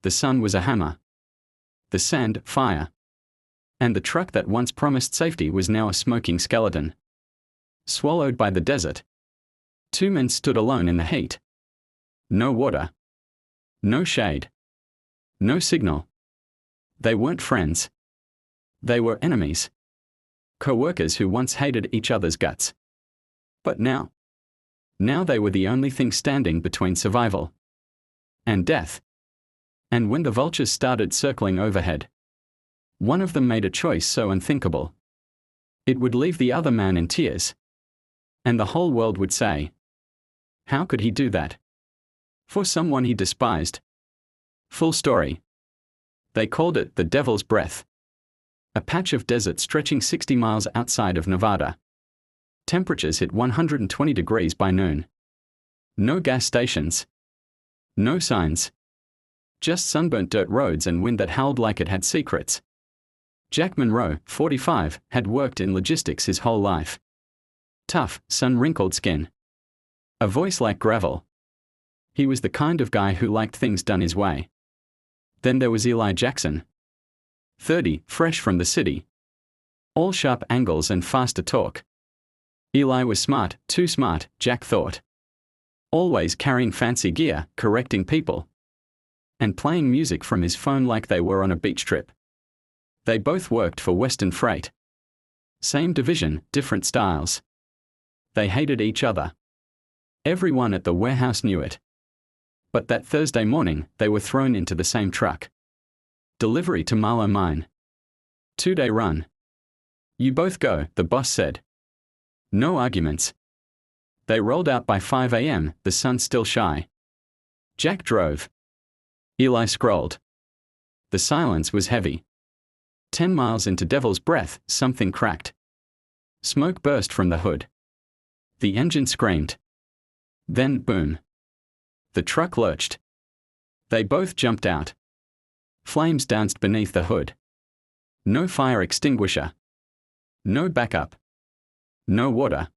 The sun was a hammer. The sand, fire. And the truck that once promised safety was now a smoking skeleton. Swallowed by the desert. Two men stood alone in the heat. No water. No shade. No signal. They weren't friends. They were enemies. Co-workers who once hated each other's guts. But now they were the only thing standing between survival and death. And when the vultures started circling overhead, one of them made a choice so unthinkable. It would leave the other man in tears. And the whole world would say, how could he do that? For someone he despised. Full story. They called it the Devil's Breath. A patch of desert stretching 60 miles outside of Nevada. Temperatures hit 120 degrees by noon. No gas stations. No signs. Just sunburnt dirt roads and wind that howled like it had secrets. Jack Monroe, 45, had worked in logistics his whole life. Tough, sun-wrinkled skin. A voice like gravel. He was the kind of guy who liked things done his way. Then there was Eli Jackson. 30, fresh from the city. All sharp angles and fast to talk. Eli was smart, too smart, Jack thought. Always carrying fancy gear, correcting people. And playing music from his phone like they were on a beach trip. They both worked for Western Freight. Same division, different styles. They hated each other. Everyone at the warehouse knew it. But that Thursday morning, they were thrown into the same truck. Delivery to Marlow Mine. 2-day run. You both go, the boss said. No arguments. They rolled out by 5 a.m., the sun still shy. Jack drove. Eli scrolled. The silence was heavy. 10 miles into Devil's Breath, something cracked. Smoke burst from the hood. The engine screamed. Then, boom. The truck lurched. They both jumped out. Flames danced beneath the hood. No fire extinguisher. No backup. No water.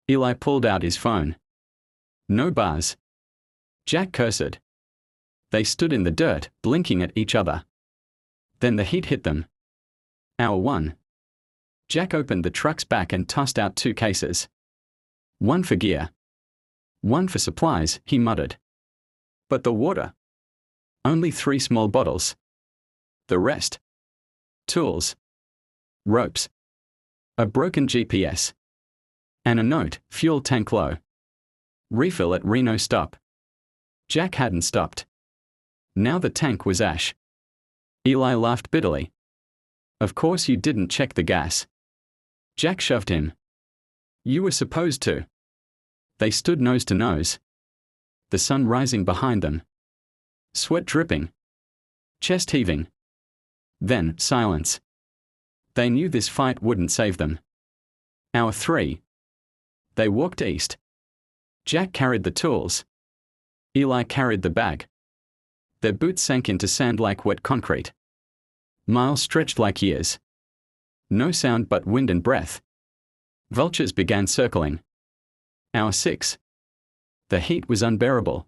Eli pulled out his phone. No bars. Jack cursed. They stood in the dirt, blinking at each other. Then the heat hit them. Hour 1. Jack opened the truck's back and tossed out 2 cases. One for gear. One for supplies, he muttered. But the water? Only 3 small bottles. The rest? Tools. Ropes. A broken GPS. And a note, fuel tank low. Refill at Reno stop. Jack hadn't stopped. Now the tank was ash. Eli laughed bitterly. Of course you didn't check the gas. Jack shoved him. You were supposed to. They stood nose to nose. The sun rising behind them. Sweat dripping. Chest heaving. Then, silence. They knew this fight wouldn't save them. Hour 3. They walked east. Jack carried the tools. Eli carried the bag. Their boots sank into sand like wet concrete. Miles stretched like years. No sound but wind and breath. Vultures began circling. Hour 6. The heat was unbearable.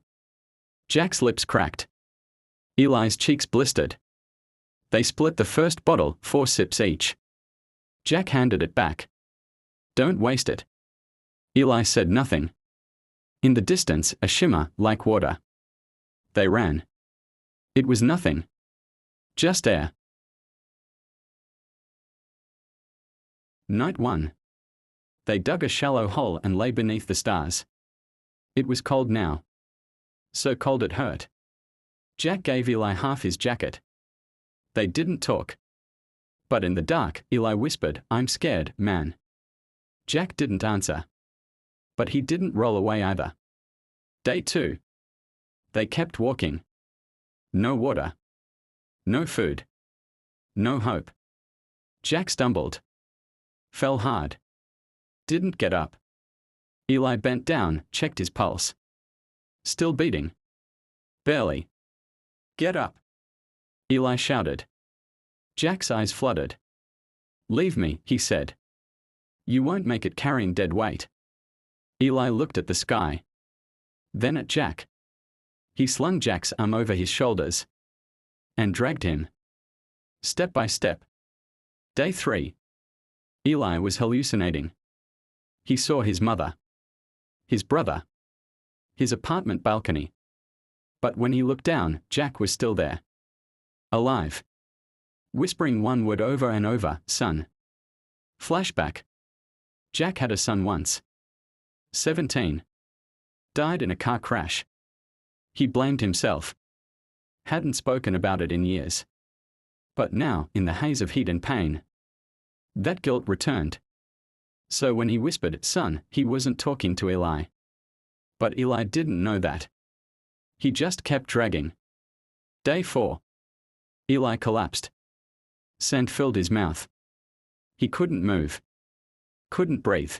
Jack's lips cracked. Eli's cheeks blistered. They split the first bottle, 4 sips each. Jack handed it back. Don't waste it. Eli said nothing. In the distance, a shimmer, like water. They ran. It was nothing. Just air. Night 1. They dug a shallow hole and lay beneath the stars. It was cold now. So cold it hurt. Jack gave Eli half his jacket. They didn't talk. But in the dark, Eli whispered, I'm scared, man. Jack didn't answer. But he didn't roll away either. Day 2. They kept walking. No water. No food. No hope. Jack stumbled. Fell hard. Didn't get up. Eli bent down, checked his pulse. Still beating. Barely. Get up. Eli shouted. Jack's eyes flooded. Leave me, he said. You won't make it carrying dead weight. Eli looked at the sky. Then at Jack. He slung Jack's arm over his shoulders. and dragged him. Step by step. Day 3. Eli was hallucinating. He saw his mother, his brother, his apartment balcony. But when he looked down, Jack was still there. Alive. Whispering one word over and over, son. Flashback. Jack had a son once. 17. Died in a car crash. He blamed himself. Hadn't spoken about it in years. But now, in the haze of heat and pain, that guilt returned. So when he whispered, son, he wasn't talking to Eli. But Eli didn't know that. He just kept dragging. Day 4. Eli collapsed. Sand filled his mouth. He couldn't move. Couldn't breathe.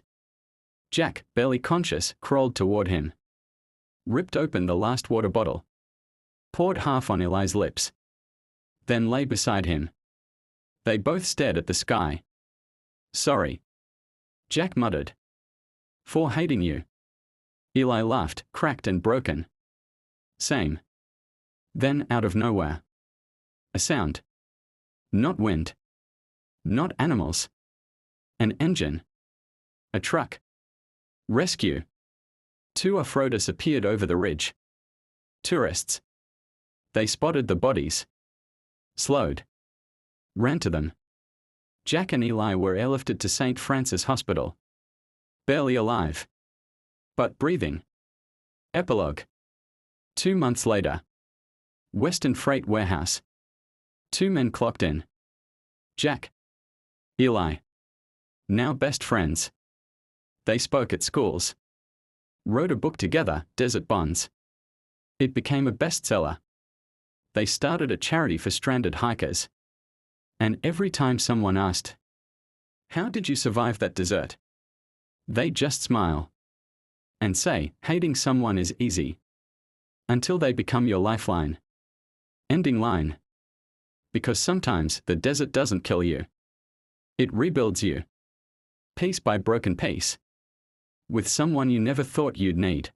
Jack, barely conscious, crawled toward him. Ripped open the last water bottle. Poured half on Eli's lips. Then lay beside him. They both stared at the sky. Sorry. Jack muttered. For hating you. Eli laughed, cracked and broken. Same. Then, out of nowhere, a sound. Not wind. Not animals. An engine. A truck. Rescue. 2 off-roaders appeared over the ridge. Tourists. They spotted the bodies. Slowed. Ran to them. Jack and Eli were airlifted to St. Francis Hospital. Barely alive. But breathing. Epilogue. 2 months later. Western Freight Warehouse. 2 men clocked in. Jack. Eli. Now best friends. They spoke at schools. Wrote a book together, Desert Bonds. It became a bestseller. They started a charity for stranded hikers. And every time someone asked, how did you survive that desert? They just smile. And say, hating someone is easy. Until they become your lifeline. Ending line. Because sometimes the desert doesn't kill you. It rebuilds you. Piece by broken piece. With someone you never thought you'd need.